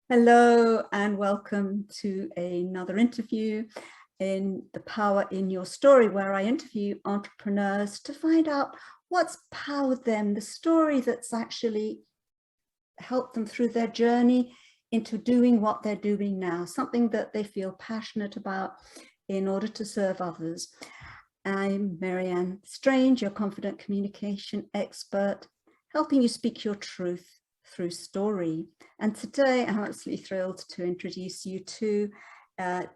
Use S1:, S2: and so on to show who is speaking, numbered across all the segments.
S1: Hello and welcome to another interview in The Power in Your Story, where I interview entrepreneurs to find out what's powered them, the story that's actually helped them through their journey into doing what they're doing now, something that they feel passionate about in order to serve others. I'm Marianne Strange, your confident communication expert, helping you speak your truth through story. And today I'm absolutely thrilled to introduce you to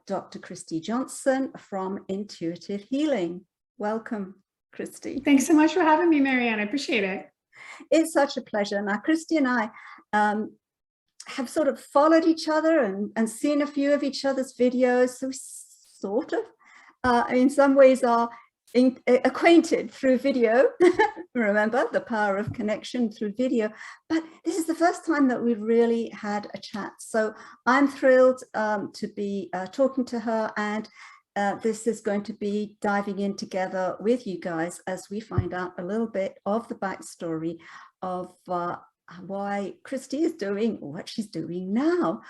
S1: Dr. Christy Johnson from Intuitive Healing. Welcome, Christy.
S2: Thanks so much for having me, Marianne. I appreciate it.
S1: It's such a pleasure. Now, Christy and I have sort of followed each other and seen a few of each other's videos. So we sort of, in some ways, are acquainted through video. Remember the power of connection through video, but this is the first time that we've really had a chat, so I'm thrilled to be talking to her, and this is going to be diving in together with you guys as we find out a little bit of the backstory of why Christy is doing what she's doing now.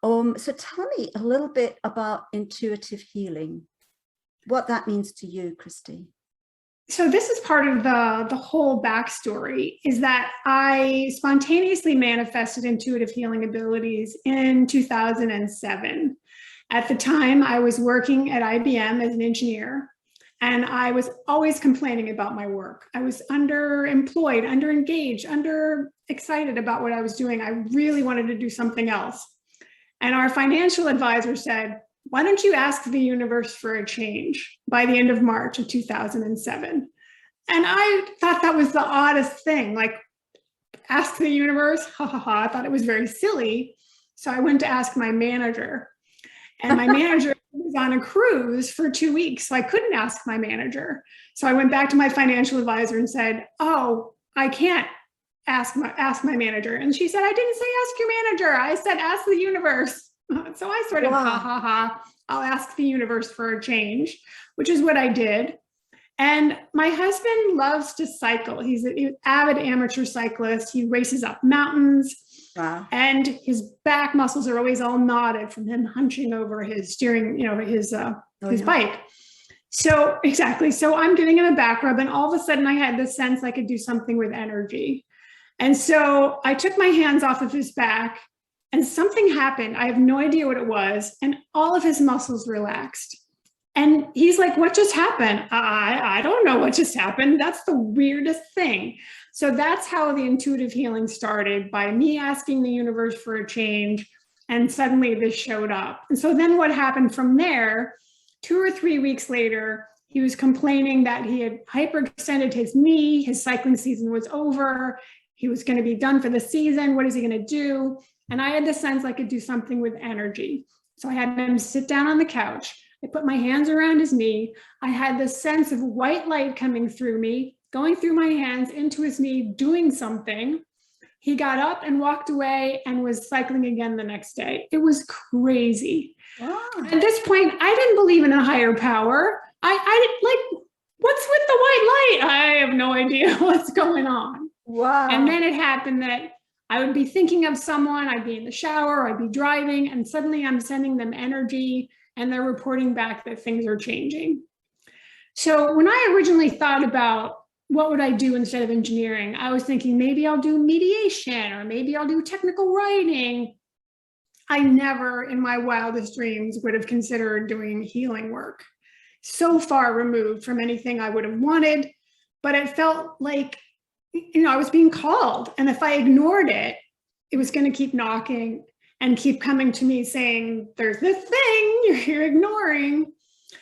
S1: So tell me a little bit about intuitive healing, what that means to you, Christy.
S2: So this is part of the whole backstory, is that I spontaneously manifested intuitive healing abilities in 2007. At the time, I was working at IBM as an engineer, and I was always complaining about my work. I was underemployed, underengaged, underexcited about what I was doing. I really wanted to do something else. And our financial advisor said, "Why don't you ask the universe for a change?" by the end of March of 2007. And I thought that was the oddest thing, like, ask the universe, ha ha ha. I thought it was very silly. So I went to ask my manager, and my manager was on a cruise for 2 weeks, so I couldn't ask my manager. So I went back to my financial advisor and said, "Oh, I can't ask my manager." And she said, "I didn't say ask your manager. I said ask the universe." So I sort of, ha ha ha, I'll ask the universe for a change, which is what I did. And my husband loves to cycle. He's an avid amateur cyclist. He races up mountains.
S1: Wow.
S2: And his back muscles are always all knotted from him hunching over his steering, his bike. So exactly. So I'm giving him a back rub, and all of a sudden I had this sense I could do something with energy. And so I took my hands off of his back, and something happened. I have no idea what it was. And all of his muscles relaxed. And he's like, "What just happened?" I don't know what just happened. That's the weirdest thing. So that's how the intuitive healing started, by me asking the universe for a change. And suddenly this showed up. And so then what happened from there, 2 or 3 weeks later, he was complaining that he had hyperextended his knee. His cycling season was over. He was going to be done for the season. What is he going to do? And I had the sense I could do something with energy. So I had him sit down on the couch. I put my hands around his knee. I had this sense of white light coming through me, going through my hands into his knee, doing something. He got up and walked away and was cycling again the next day. It was crazy. Wow. At this point, I didn't believe in a higher power. I like, what's with the white light? I have no idea what's going on.
S1: Wow.
S2: And then it happened that I would be thinking of someone, I'd be in the shower, I'd be driving, and suddenly I'm sending them energy, and they're reporting back that things are changing. So when I originally thought about what would I do instead of engineering, I was thinking maybe I'll do mediation, or maybe I'll do technical writing. I never in my wildest dreams would have considered doing healing work. So far removed from anything I would have wanted, but it felt like, I was being called. And if I ignored it, it was going to keep knocking and keep coming to me saying, "There's this thing you're ignoring."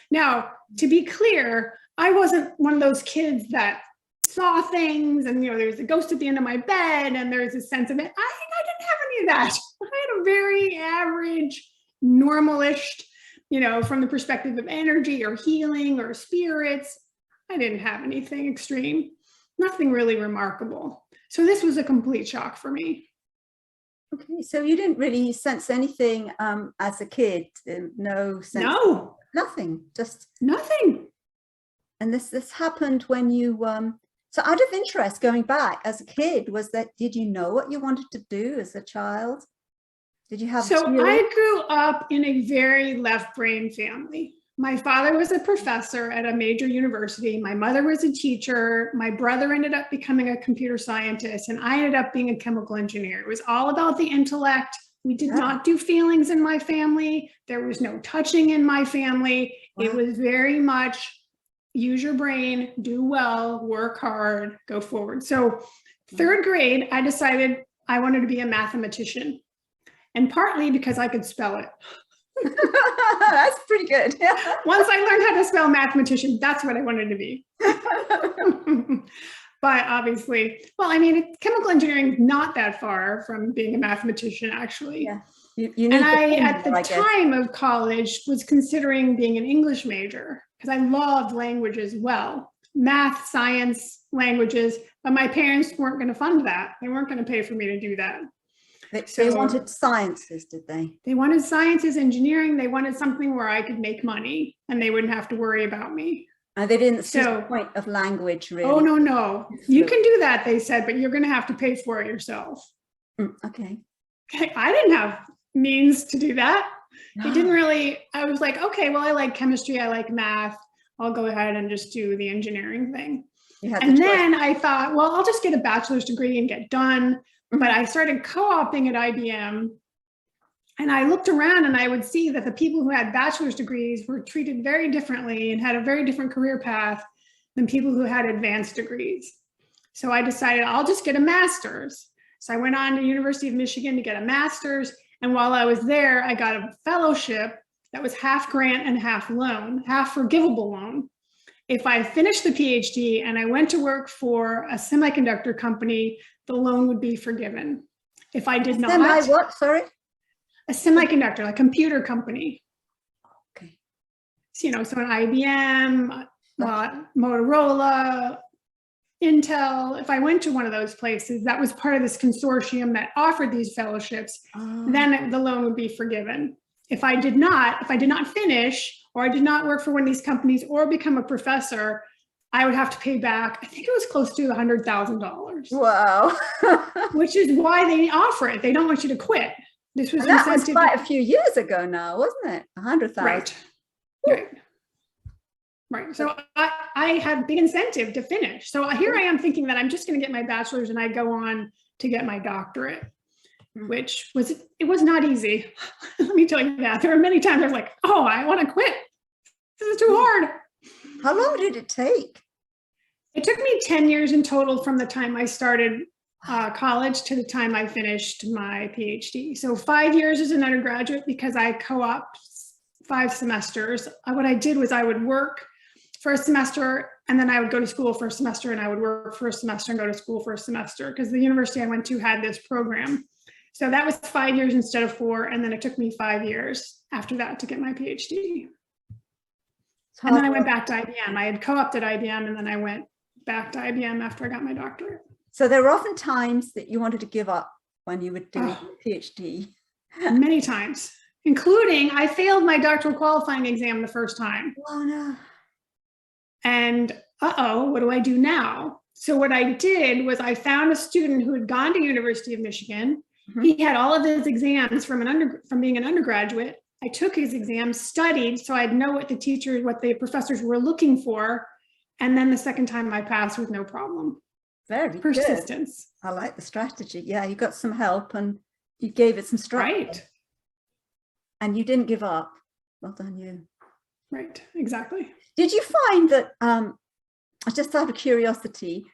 S2: Now, to be clear, I wasn't one of those kids that saw things and, there's a ghost at the end of my bed and there's a sense of it. I didn't have any of that. I had a very average, normalish, from the perspective of energy or healing or spirits. I didn't have anything extreme. Nothing really remarkable. So this was a complete shock for me.
S1: Okay, so you didn't really sense anything as a kid? No sense?
S2: No.
S1: Nothing, just
S2: nothing.
S1: And this happened when you, so out of interest, going back as a kid, did you know what you wanted to do as a child? Did you have?
S2: So I grew up in a very left brain family. My father was a professor at a major university. My mother was a teacher. My brother ended up becoming a computer scientist, and I ended up being a chemical engineer. It was all about the intellect. We did not do feelings in my family. There was no touching in my family. Wow. It was very much use your brain, do well, work hard, go forward. So third grade, I decided I wanted to be a mathematician, and partly because I could spell it.
S1: That's pretty good.
S2: Once I learned how to spell mathematician, that's what I wanted to be. But obviously, well, I mean, chemical engineering is not that far from being a mathematician, actually.
S1: Yeah. You need
S2: and I, at the time of college, was considering being an English major because I loved language as well. Math, science, languages, but my parents weren't going to fund that. They weren't going to pay for me to do that.
S1: They wanted sciences, did they?
S2: They wanted sciences, engineering. They wanted something where I could make money and they wouldn't have to worry about me.
S1: They didn't see the point of language, really.
S2: Oh, no. You can do that, they said, but you're going to have to pay for it yourself.
S1: Okay.
S2: I didn't have means to do that. It didn't really, I was like, okay, well, I like chemistry. I like math. I'll go ahead and just do the engineering thing. And then I thought, well, I'll just get a bachelor's degree and get done. But I started co-oping at IBM, and I looked around and I would see that the people who had bachelor's degrees were treated very differently and had a very different career path than people who had advanced degrees. So I decided I'll just get a master's. So I went on to University of Michigan to get a master's. And while I was there, I got a fellowship that was half grant and half loan, half forgivable loan. If I finished the PhD and I went to work for a semiconductor company, the loan would be forgiven. If I did not,
S1: what? Sorry?
S2: A semiconductor, like computer company.
S1: Okay.
S2: So, so an IBM, Motorola, Intel. If I went to one of those places, that was part of this consortium that offered these fellowships. Then the loan would be forgiven. If I did not finish, or I did not work for one of these companies or become a professor, I would have to pay back, I think it was close to $100,000.
S1: Wow.
S2: Which is why they offer it. They don't want you to quit. This was
S1: that was quite a few years ago now, wasn't it? 100,000.
S2: Right. So I had big incentive to finish. So here I am thinking that I'm just going to get my bachelor's and I go on to get my doctorate, which was not easy. Let me tell you that. There were many times I was like, oh, I want to quit. This is too hard.
S1: How long did it take?
S2: It took me 10 years in total from the time I started college to the time I finished my PhD. So 5 years as an undergraduate because I co-opted 5 semesters. What I did was I would work for a semester and then I would go to school for a semester and I would work for a semester and go to school for a semester because the university I went to had this program. So that was 5 years instead of 4. And then it took me 5 years after that to get my PhD. And then I went back to IBM. I had co-opted IBM and then I went back to IBM after I got my doctorate.
S1: So there were often times that you wanted to give up when you were doing your PhD.
S2: Many times, including I failed my doctoral qualifying exam the first time.
S1: Oh no.
S2: And what do I do now? So what I did was I found a student who had gone to University of Michigan. He had all of his exams from being an undergraduate. I took his exams, studied, so I'd know what the professors were looking for. And then the second time I passed with no problem.
S1: Very
S2: persistence.
S1: Good. I like the strategy. Yeah, you got some help and you gave it some structure.
S2: Right.
S1: And you didn't give up. Well done, you.
S2: Right, exactly.
S1: Did you find that, just out of curiosity,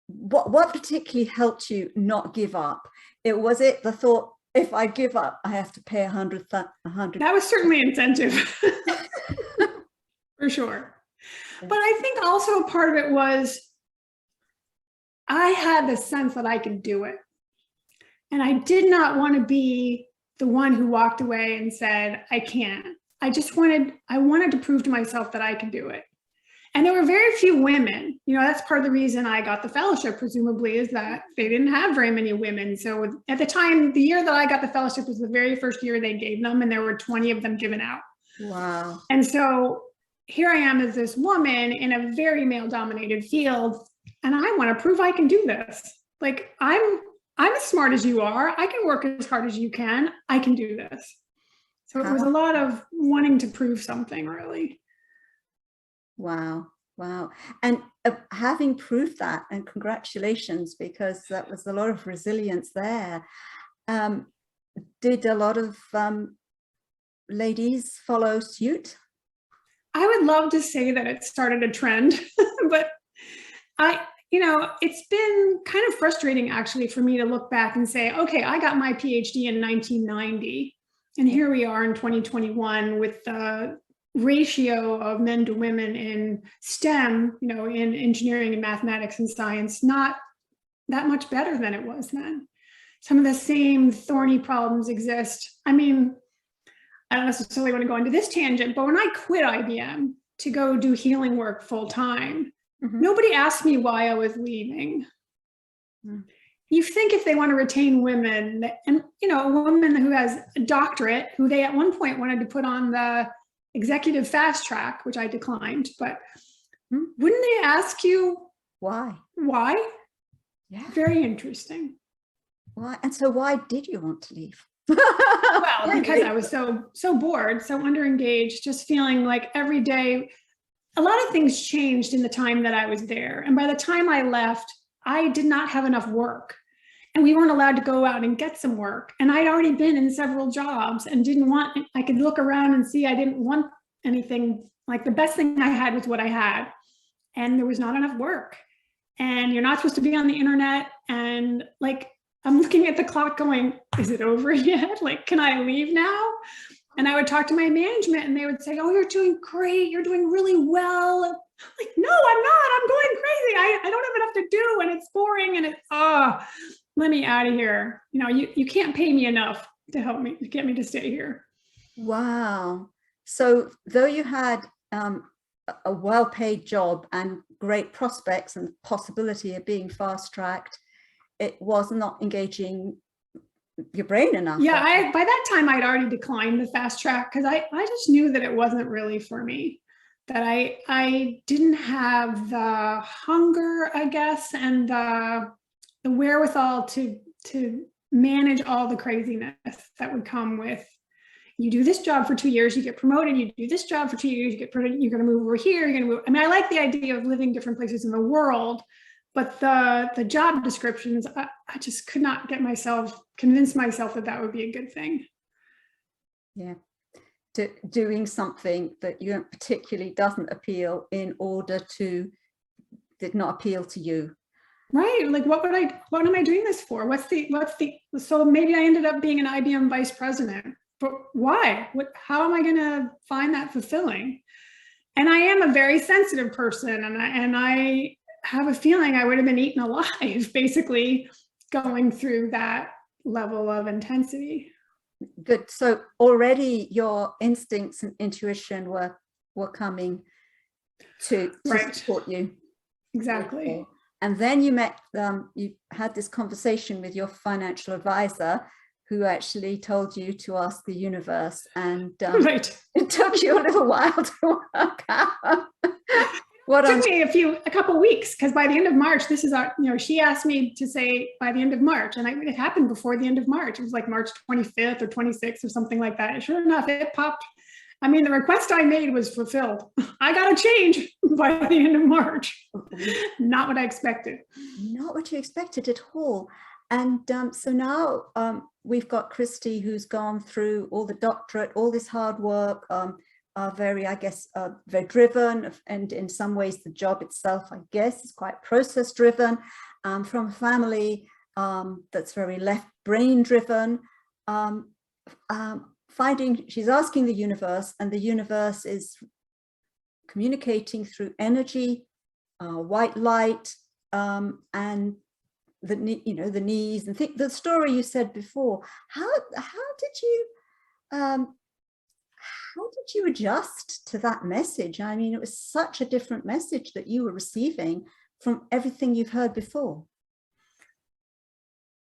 S1: what particularly helped you not give up? Was it the thought, if I give up, I have to pay 100.
S2: That was certainly incentive, for sure. But I think also a part of it was I had the sense that I could do it. And I did not want to be the one who walked away and said, I can't. I wanted to prove to myself that I could do it. And there were very few women. That's part of the reason I got the fellowship, presumably, is that they didn't have very many women. So at the time, the year that I got the fellowship was the very first year they gave them, and there were 20 of them given out.
S1: Wow.
S2: And so here I am as this woman in a very male-dominated field, and I want to prove I can do this. Like, I'm I'm as smart as you are. I can work as hard as you can. I can do this. So it was a lot of wanting to prove something, really.
S1: Wow. Wow. And having proved that, and congratulations, because that was a lot of resilience there. Did a lot of ladies follow suit?
S2: I would love to say that it started a trend, but it's been kind of frustrating actually for me to look back and say, okay, I got my PhD in 1990, and here we are in 2021 with the ratio of men to women in STEM, in engineering and mathematics and science, not that much better than it was then. Some of the same thorny problems exist. I mean, I don't necessarily want to go into this tangent, but when I quit IBM to go do healing work full time, nobody asked me why I was leaving. You think if they want to retain women, and a woman who has a doctorate, who they at one point wanted to put on the executive fast track, which I declined, but wouldn't they ask you
S1: why?
S2: Yeah. Very interesting.
S1: Why? And so why did you want to leave?
S2: Well, because I was so bored, so underengaged, just feeling like every day, a lot of things changed in the time that I was there. And by the time I left, I did not have enough work. And we weren't allowed to go out and get some work. And I'd already been in several jobs and I could look around and see I didn't want anything. Like the best thing I had was what I had. And there was not enough work. And you're not supposed to be on the internet. And like, I'm looking at the clock going, is it over yet? Like, can I leave now? And I would talk to my management and they would say, oh, you're doing great. You're doing really well. I'm like, no, I'm not. I'm going crazy. I don't have enough to do and it's boring and let me out of here. You can't pay me enough to help me, to get me to stay here.
S1: Wow. So though you had a well-paid job and great prospects and possibility of being fast-tracked, it was not engaging your brain enough.
S2: Yeah, by that time I'd already declined the fast track because I just knew that it wasn't really for me, that I didn't have the hunger, I guess, and the wherewithal to manage all the craziness that would come with, you do this job for 2 years, you get promoted, you do this job for 2 years, you get promoted, you're going to move over here, you're going to move. I mean, I like the idea of living different places in the world, but the job descriptions, I just could not convince myself that would be a good thing.
S1: Yeah. Doing something that you particularly doesn't appeal in order to, did not appeal to you.
S2: Right. Like, what am I doing this for? So maybe I ended up being an IBM vice president, but why? How am I going to find that fulfilling? And I am a very sensitive person. And I have a feeling I would have been eaten alive, basically, going through that level of intensity.
S1: Good. So already your instincts and intuition were coming to support you.
S2: Exactly.
S1: And then you had this conversation with your financial advisor, who actually told you to ask the universe, and it took you a little while to work out. It
S2: took me a couple weeks, because by the end of March, she asked me to say by the end of March, and it happened before the end of March. It was like March 25th or 26th or something like that. And sure enough, it popped. I mean, the request I made was fulfilled. I got a change by the end of March. Not what I expected. Not
S1: what you expected at all. And so now we've got Christy, who's gone through all the doctorate, all this hard work, very driven, and in some ways the job itself, I guess, is quite process driven, from a family that's very left brain driven. She's asking the universe, and the universe is communicating through energy, white light, and the knees, and the story you said before. How did you adjust to that message? I mean, it was such a different message that you were receiving from everything you've heard before.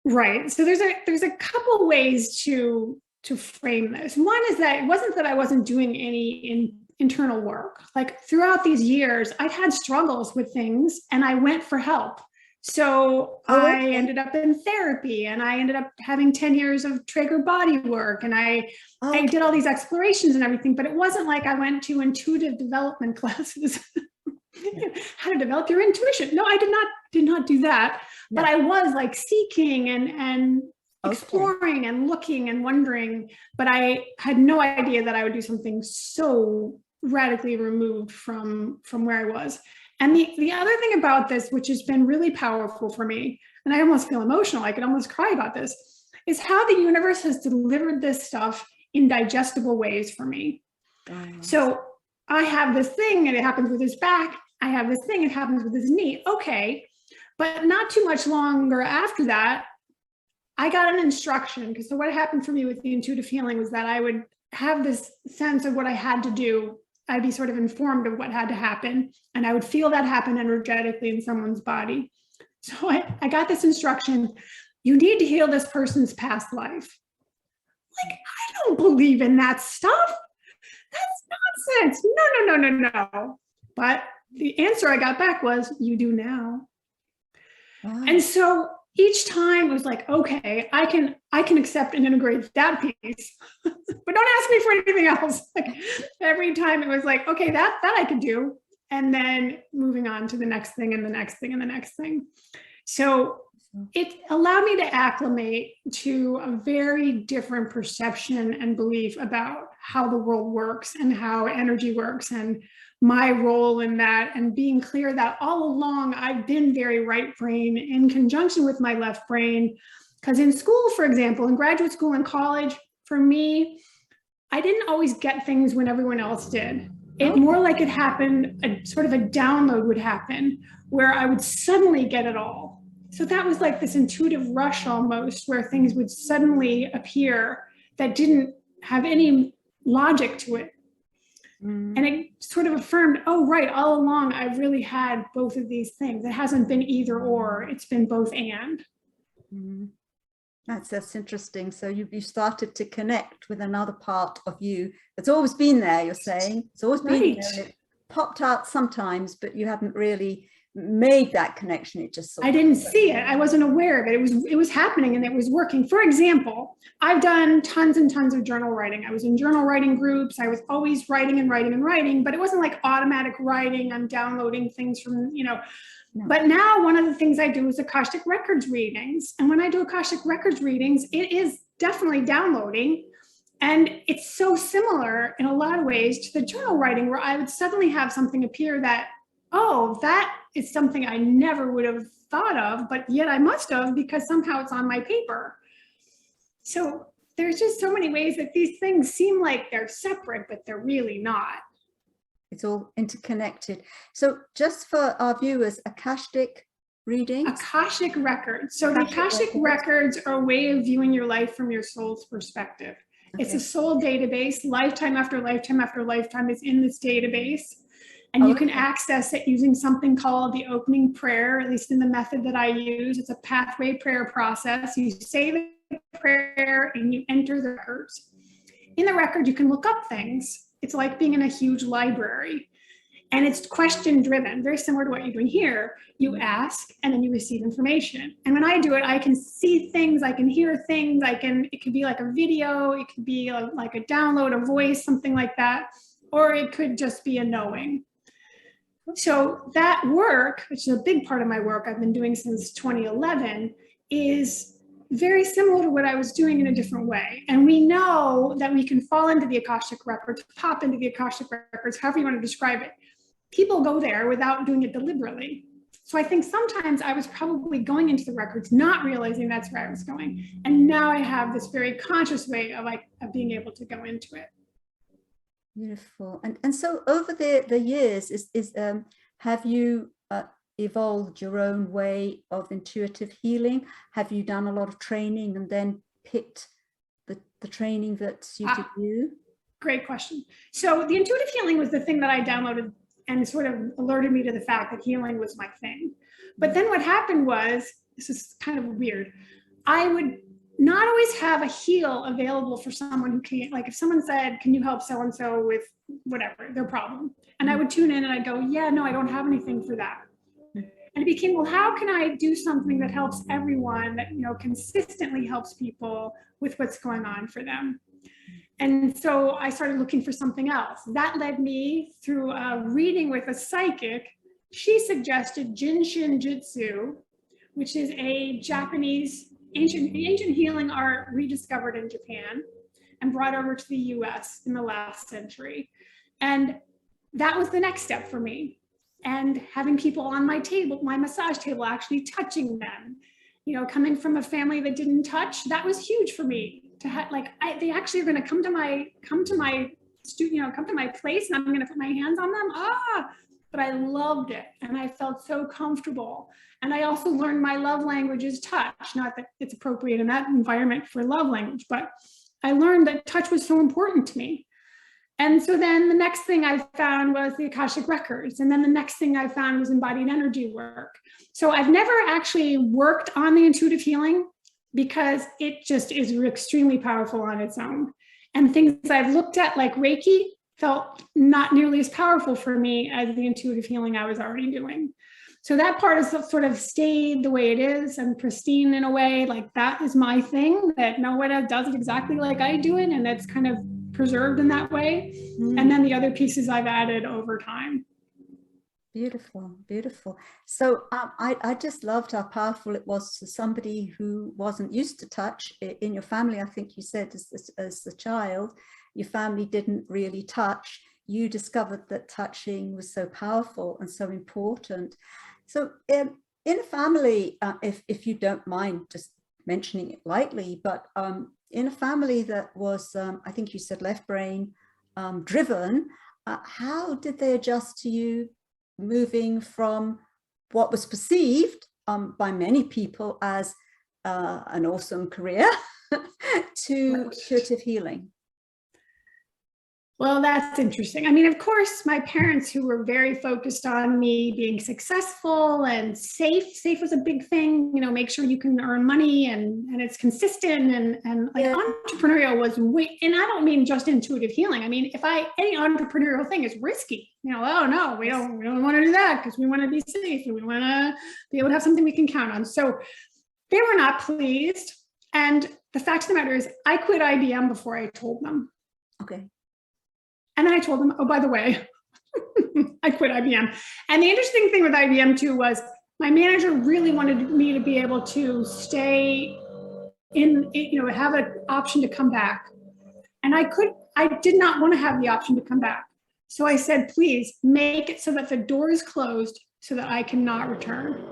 S2: Right. So there's a couple ways to frame this. One is that it wasn't that I wasn't doing any internal work. Like throughout these years, I've had struggles with things and I went for help. So
S1: Oh,
S2: I
S1: okay.
S2: ended up in therapy, and I ended up having 10 years of Traeger body work, and I
S1: Okay.
S2: did all these explorations and everything, but it wasn't like I went to intuitive development classes. How to develop your intuition. No, I did not do that.
S1: No.
S2: But I was like seeking and
S1: Okay.
S2: exploring and looking and wondering, but I had no idea that I would do something so radically removed from where I was. And the other thing about this, which has been really powerful for me, and I almost feel emotional, I could almost cry about this, is how the universe has delivered this stuff in digestible ways for me. So I have this thing and it happens with his back. I have this thing, it happens with his knee. Okay. But not too much longer after that, I got an instruction. So what happened for me with the intuitive healing was that I would have this sense of what I had to do. I'd be sort of informed of what had to happen, and I would feel that happen energetically in someone's body. So I got this instruction: you need to heal this person's past life. Like, I don't believe in that stuff. That's nonsense. No. But the answer I got back was, you do now.
S1: Wow.
S2: And so each time it was like, okay, I can accept and integrate that piece, but don't ask me for anything else. Like, every time it was like, okay, that I could do. And then moving on to the next thing and the next thing and the next thing. So it allowed me to acclimate to a very different perception and belief about how the world works and how energy works and my role in that, and being clear that all along I've been very right brain in conjunction with my left brain. Because in school, for example, in graduate school and college, for me, I didn't always get things when everyone else did. It more like it happened, a sort of a download would happen where I would suddenly get it all. So that was like this intuitive rush almost, where things would suddenly appear that didn't have any logic to it. And it sort of affirmed, oh, right, all along, I've really had both of these things. It hasn't been either or, it's been both and.
S1: That's interesting. So you started to connect with another part of you that's always been there, you're saying. It's always been there. It popped out sometimes, but you hadn't really made that connection. It just
S2: I didn't see it. I wasn't aware of it. It was happening and it was working. For example, I've done tons and tons of journal writing. I was in journal writing groups. I was always writing and writing and writing, but it wasn't like automatic writing. I'm downloading things from, No. But now one of the things I do is Akashic Records readings. And when I do Akashic Records readings, it is definitely downloading. And it's so similar in a lot of ways to the journal writing, where I would suddenly have something appear that, oh, that is something I never would have thought of, but yet I must have, because somehow it's on my paper. So there's just so many ways that these things seem like they're separate, but they're really not.
S1: It's all interconnected. So just for our viewers, Akashic readings?
S2: Akashic Records. So the Akashic Records are a way of viewing your life from your soul's perspective. Okay. It's a soul database. Lifetime after lifetime after lifetime is in this database. And you can access it using something called the opening prayer, at least in the method that I use. It's a pathway prayer process. You say the prayer and you enter the records. In the record, you can look up things. It's like being in a huge library. And it's question driven, very similar to what you're doing here. You ask and then you receive information. And when I do it, I can see things, I can hear things, it could be like a video, it could be like a download, a voice, something like that. Or it could just be a knowing. So that work, which is a big part of my work I've been doing since 2011, is very similar to what I was doing in a different way. And we know that we can fall into the Akashic Records, pop into the Akashic Records, however you want to describe it. People go there without doing it deliberately. So I think sometimes I was probably going into the records, not realizing that's where I was going. And now I have this very conscious way of being able to go into it.
S1: Beautiful. And so over the years, have you evolved your own way of intuitive healing? Have you done a lot of training and then picked the training that suited you? Great
S2: question. So the intuitive healing was the thing that I downloaded and sort of alerted me to the fact that healing was my thing. But then what happened was, this is kind of weird, I would not always have a heal available for someone who can't, like if someone said, can you help so-and-so with whatever, their problem? And I would tune in and I'd go, yeah, no, I don't have anything for that. And it became, well, how can I do something that helps everyone, that, you know, consistently helps people with what's going on for them? And so I started looking for something else. That led me through a reading with a psychic. She suggested Jin Shinjutsu, which is a Japanese ancient healing art rediscovered in Japan and brought over to the US in the last century. And that was the next step for me. And having people on my table, my massage table, actually touching them, you know, coming from a family that didn't touch, that was huge for me. To have, like, they actually are going to come to my place, and I'm going to put my hands on them. But I loved it, and I felt so comfortable. And I also learned my love language is touch. Not that it's appropriate in that environment for love language, but I learned that touch was so important to me. And so then the next thing I found was the Akashic records. And then the next thing I found was embodied energy work. So I've never actually worked on the intuitive healing because it just is extremely powerful on its own. And things I've looked at, like Reiki, felt not nearly as powerful for me as the intuitive healing I was already doing. So that part has sort of stayed the way it is and pristine in a way. Like, that is my thing, that no one does it exactly like I do it, and that's kind of preserved in that way. And then the other pieces I've added over time.
S1: Beautiful, beautiful. So I just loved how powerful it was to somebody who wasn't used to touch. In your family, I think you said as a child, your family didn't really touch. You discovered that touching was so powerful and so important. So in a family, if you don't mind just mentioning it lightly, but in a family that was, I think you said left brain driven, how did they adjust to you moving from what was perceived by many people as an awesome career to intuitive healing?
S2: Well, that's interesting. I mean, of course, my parents, who were very focused on me being successful and safe was a big thing, you know, make sure you can earn money and it's consistent, and like entrepreneurial was and I don't mean just intuitive healing. I mean, any entrepreneurial thing is risky, you know, oh no, we don't want to do that because we want to be safe and we want to be able to have something we can count on. So they were not pleased. And the fact of the matter is, I quit IBM before I told them.
S1: Okay.
S2: And then I told them, oh, by the way, I quit IBM. And the interesting thing with IBM too was my manager really wanted me to be able to stay in, you know, have an option to come back. And I did not want to have the option to come back. So I said, please make it so that the door is closed so that I cannot return.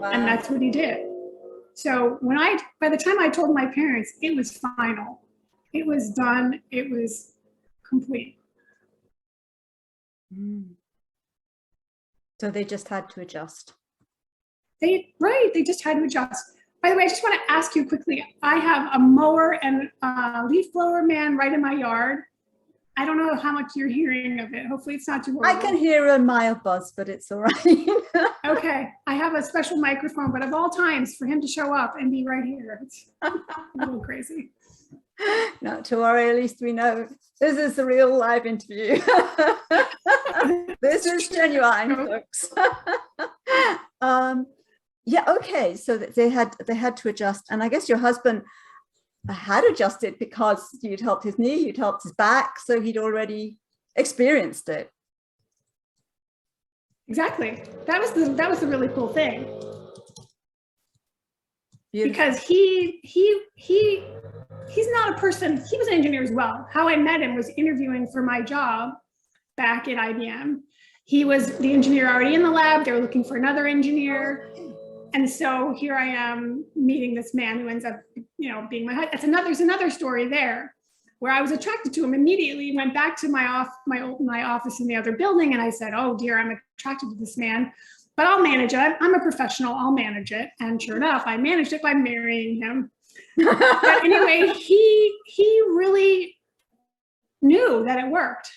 S2: Wow. And that's what he did. So by the time I told my parents, it was final. It was done. It was complete.
S1: So they just had to adjust.
S2: They just had to adjust. By the way, I just want to ask you quickly, I have a mower and a leaf blower man right in my yard. I don't know how much you're hearing of it. Hopefully it's not too horrible.
S1: I can hear a mild buzz, but it's all right.
S2: Okay, I have a special microphone, but of all times for him to show up and be right here, it's a little crazy.
S1: Not to worry, at least we know this is a real live interview. This is genuine, folks. Yeah, okay, so they had to adjust, and I guess your husband had adjusted because you'd helped his knee, you'd helped his back, so he'd already experienced it.
S2: Exactly. That was the really cool thing. Beautiful. Because he's not a person, he was an engineer as well. How I met him was interviewing for my job back at IBM. He was the engineer already in the lab. They were looking for another engineer. And so here I am meeting this man who ends up, you know, being my husband. There's another story there where I was attracted to him immediately, went back to my office in the other building. And I said, oh dear, I'm attracted to this man, but I'll manage it. I'm a professional, I'll manage it. And sure enough, I managed it by marrying him. But anyway, he really knew that it worked.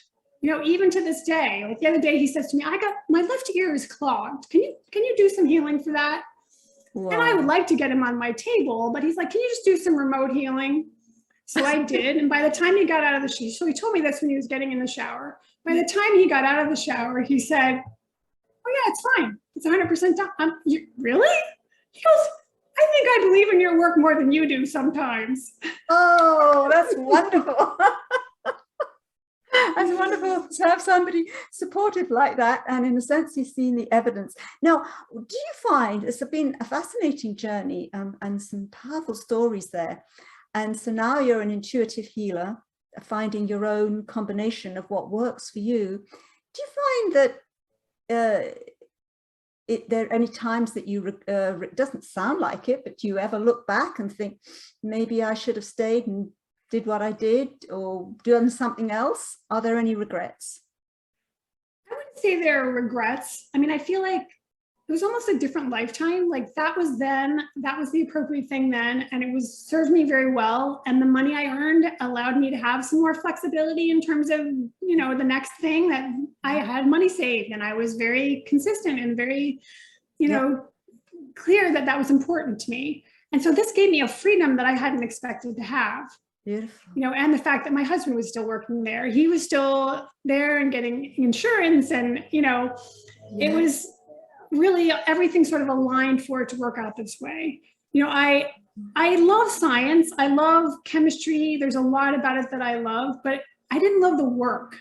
S2: You know, even to this day, like the other day, he says to me, my left ear is clogged. Can you do some healing for that? Wow. And I would like to get him on my table, but he's like, can you just do some remote healing? So I did. And by the time he got out of the shower, so he told me this when he was getting in the shower. By the time he got out of the shower, he said, oh yeah, it's fine. It's 100% done. Really? He goes, I think I believe in your work more than you do sometimes.
S1: Oh, that's wonderful. That's wonderful to have somebody supportive like that. And in a sense, you've seen the evidence. Now, do you find it's been a fascinating journey and some powerful stories there? And so now you're an intuitive healer, finding your own combination of what works for you. Do you find that there are any times that you, it doesn't sound like it, but do you ever look back and think, maybe I should have stayed and did what I did or done something else? Are there any regrets?
S2: I wouldn't say there are regrets. I mean, I feel like it was almost a different lifetime. Like that was then, that was the appropriate thing then, and it was served me very well. And the money I earned allowed me to have some more flexibility in terms of, you know, the next thing. That I had money saved, and I was very consistent and very, you know, clear that that was important to me. And so this gave me a freedom that I hadn't expected to have.
S1: Beautiful.
S2: You know, and the fact that my husband was still working there, he was still there and getting insurance, and, you know, it was really everything sort of aligned for it to work out this way. You know, I love science. I love chemistry. There's a lot about it that I love, but I didn't love the work.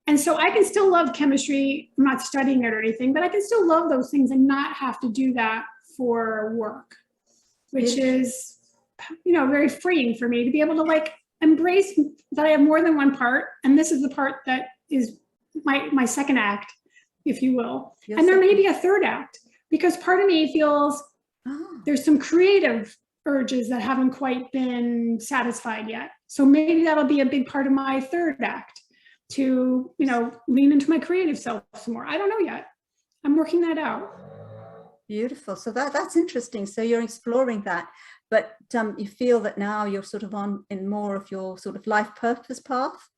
S2: And so I can still love chemistry. I'm not studying it or anything, but I can still love those things and not have to do that for work, which is, you know, very freeing for me to be able to like embrace that I have more than one part. And this is the part that is my second act, if you will. Yes, and there may be a third act, because part of me feels there's some creative urges that haven't quite been satisfied yet. So maybe that'll be a big part of my third act, to, you know, lean into my creative self some more. I don't know yet. I'm working that out.
S1: Beautiful. So that's interesting. So you're exploring that, but you feel that now you're sort of in more of your sort of life purpose path?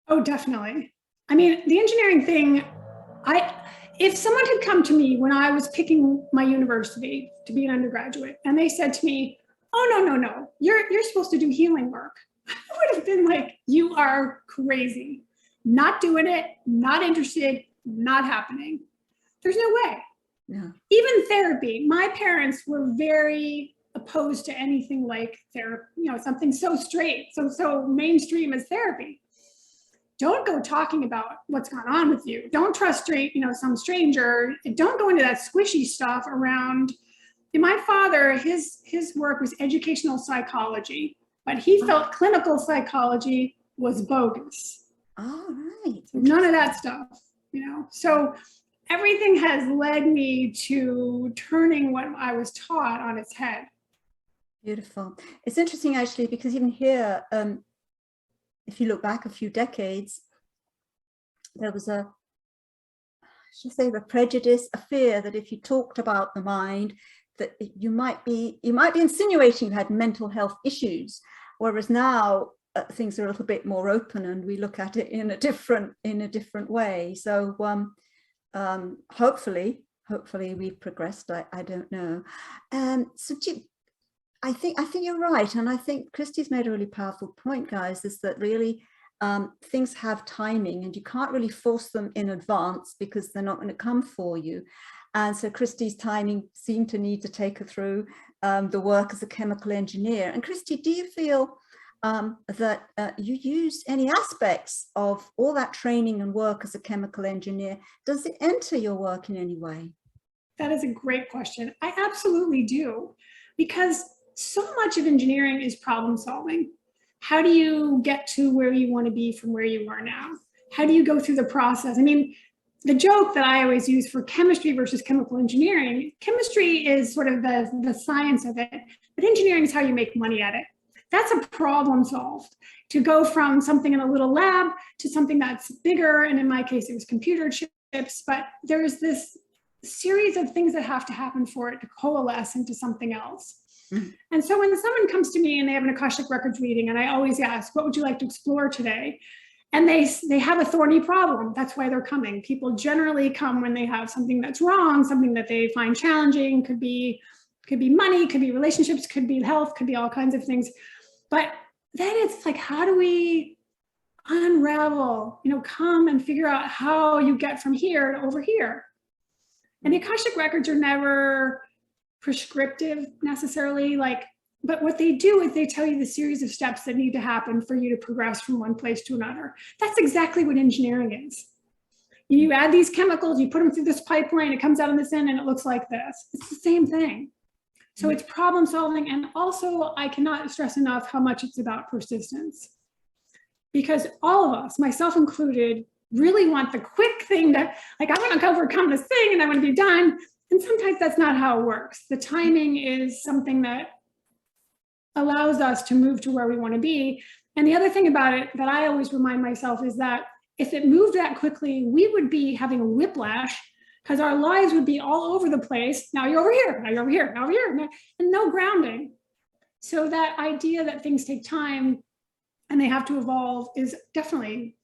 S2: Oh, definitely. I mean, the engineering thing, if someone had come to me when I was picking my university to be an undergraduate, and they said to me, oh, no, you're supposed to do healing work, I would have been like, you are crazy. Not doing it, not interested, not happening. There's no way. Yeah. Even therapy, my parents were very opposed to anything like therapy, you know, something so straight, so mainstream as therapy. Don't go talking about what's gone on with you. Don't trust some stranger. Don't go into that squishy stuff around. And my father, his work was educational psychology, but he felt clinical psychology was bogus.
S1: Oh, right.
S2: None of that stuff, you know. So everything has led me to turning what I was taught on its head.
S1: Beautiful. It's interesting, actually, because even here, if you look back a few decades, there was a prejudice, a fear that if you talked about the mind, that you might be insinuating you had mental health issues, whereas now things are a little bit more open and we look at it in a different way. So hopefully we've progressed. I don't know. So I think you're right, and I think Christy's made a really powerful point, guys, is that really things have timing and you can't really force them in advance because they're not going to come for you. And so Christy's timing seemed to need to take her through the work as a chemical engineer. And Christy, do you feel that you use any aspects of all that training and work as a chemical engineer? Does it enter your work in any way?
S2: That is a great question. I absolutely do, because so much of engineering is problem solving. How do you get to where you want to be from where you are now? How do you go through the process? I mean, the joke that I always use for chemistry versus chemical engineering, chemistry is sort of the science of it, but engineering is how you make money at it. That's a problem solved. To go from something in a little lab to something that's bigger, and in my case, it was computer chips, but there's this series of things that have to happen for it to coalesce into something else. Mm-hmm. And so when someone comes to me and they have an Akashic Records reading, and I always ask, what would you like to explore today? And they have a thorny problem. That's why they're coming. People generally come when they have something that's wrong, something that they find challenging. Could be money, could be relationships, could be health, could be all kinds of things. But then it's like, how do we unravel, come and figure out how you get from here to over here? And the Akashic records are never prescriptive necessarily, like, but what they do is they tell you the series of steps that need to happen for you to progress from one place to another. That's exactly what engineering is. You add these chemicals, you put them through this pipeline, it comes out on this end and it looks like this. It's the same thing. So it's problem solving. And also I cannot stress enough how much it's about persistence. Because all of us, myself included, really want the quick thing to, like, I want to overcome this thing and I want to be done. And sometimes that's not how it works. The timing is something that allows us to move to where we want to be. And the other thing about it that I always remind myself is that if it moved that quickly, we would be having a whiplash because our lives would be all over the place. Now you're over here, now you're over here, now over here, and no grounding. So that idea that things take time and they have to evolve is definitely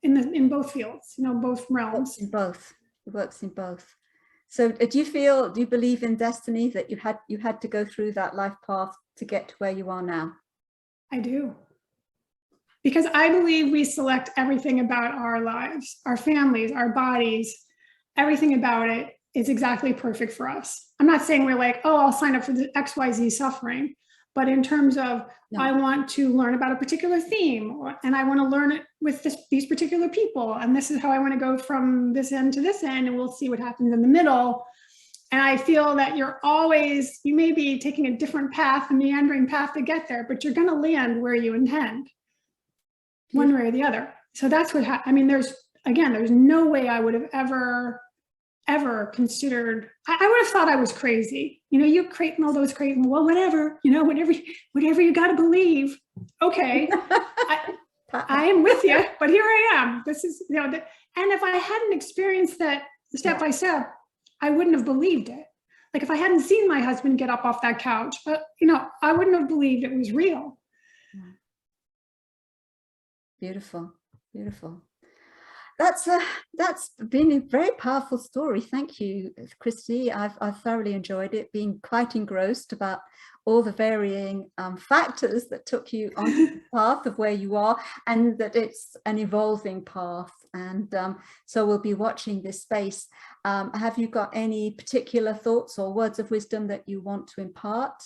S2: in both fields, you know, both realms.
S1: In both, it works in both. So do you believe in destiny, that you had to go through that life path to get to where you are now?
S2: I do. Because I believe we select everything about our lives, our families, our bodies, everything about it is exactly perfect for us. I'm not saying we're like, oh, I'll sign up for the XYZ suffering, but in terms of, no. I want to learn about a particular theme, and I want to learn it with these particular people, and this is how I want to go from this end to this end, and we'll see what happens in the middle. And I feel that you may be taking a different path, a meandering path to get there, but you're going to land where you intend, one way or the other. So that's what I mean, there's no way I would have ever considered, I would have thought I was crazy. You know, you creating all those crazy, well, whatever, you know, whatever you got to believe. Okay, I am with you, but here I am. This is, you know, and if I hadn't experienced that step by step, I wouldn't have believed it. Like if I hadn't seen my husband get up off that couch, you know, I wouldn't have believed it was real.
S1: Beautiful, beautiful. That's been a very powerful story. Thank you, Christy. I've thoroughly enjoyed it, being quite engrossed about all the varying factors that took you on the path of where you are, and that it's an evolving path. And so we'll be watching this space. Have you got any particular thoughts or words of wisdom that you want to impart?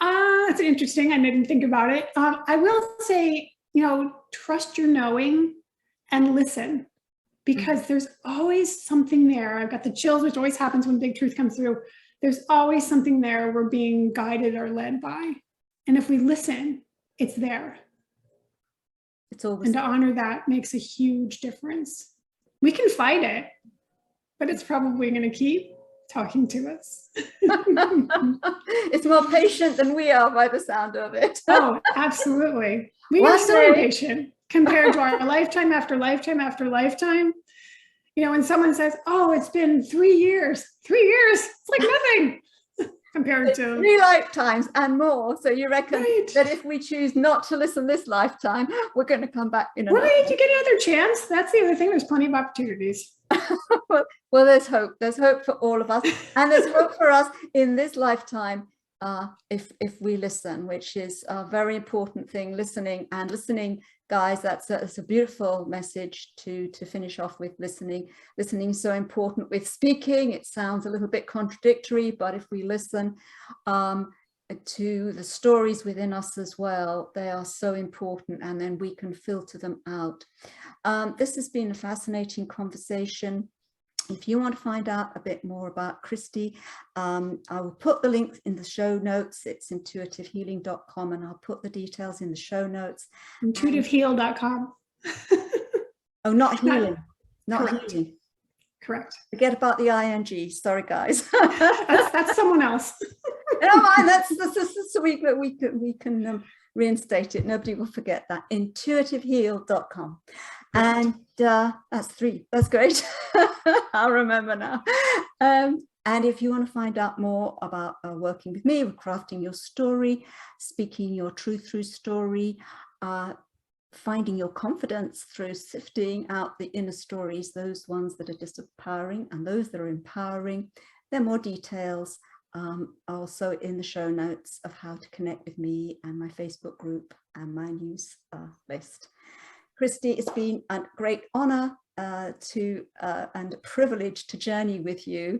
S2: It's interesting. I didn't think about it. I will say, you know, trust your knowing and listen, because there's always something there. I've got the chills, which always happens when big truth comes through. There's always something there we're being guided or led by. And if we listen, it's there.
S1: It's always
S2: and to honor that makes a huge difference. We can fight it, but it's probably going to keep talking to us.
S1: It's more patient than we are by the sound of it.
S2: Oh, absolutely. We are so impatient compared to our lifetime after lifetime after lifetime. You know, when someone says, oh, it's been 3 years, it's like nothing compared to
S1: 3 lifetimes and more. So you reckon that if we choose not to listen this lifetime, we're going to come back in another.
S2: Right, you get another chance. That's the other thing. There's plenty of opportunities.
S1: Well, there's hope. There's hope for all of us, and there's hope for us in this lifetime if we listen, which is a very important thing. Listening, guys, that's a beautiful message to finish off with. Listening is so important. With speaking, it sounds a little bit contradictory, but if we listen to the stories within us as well, they are so important, and then we can filter them out. This has been a fascinating conversation. If you want to find out a bit more about Christy, I will put the link in the show notes. It's intuitivehealing.com, and I'll put the details in the show notes.
S2: Intuitiveheal.com.
S1: Oh, not healing. Not
S2: Correct.
S1: healing.
S2: Correct.
S1: Forget about the ing. Sorry, guys.
S2: that's someone else.
S1: Never mind. That's so we can reinstate it. Nobody will forget that. Intuitiveheal.com. And that's 3. That's great. I'll remember now. And if you want to find out more about working with me, crafting your story, speaking your truth through story, finding your confidence through sifting out the inner stories, those ones that are disempowering and those that are empowering, there are more details also in the show notes of how to connect with me and my Facebook group and my news list. Christy, it's been a great honor and a privilege to journey with you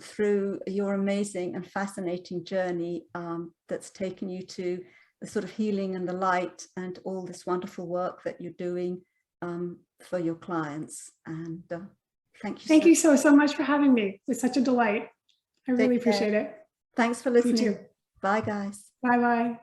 S1: through your amazing and fascinating journey that's taken you to the sort of healing and the light and all this wonderful work that you're doing for your clients. And thank you.
S2: Thank you so much for having me. It was such a delight. I really appreciate it.
S1: Thanks for listening.
S2: You too.
S1: Bye, guys.
S2: Bye-bye.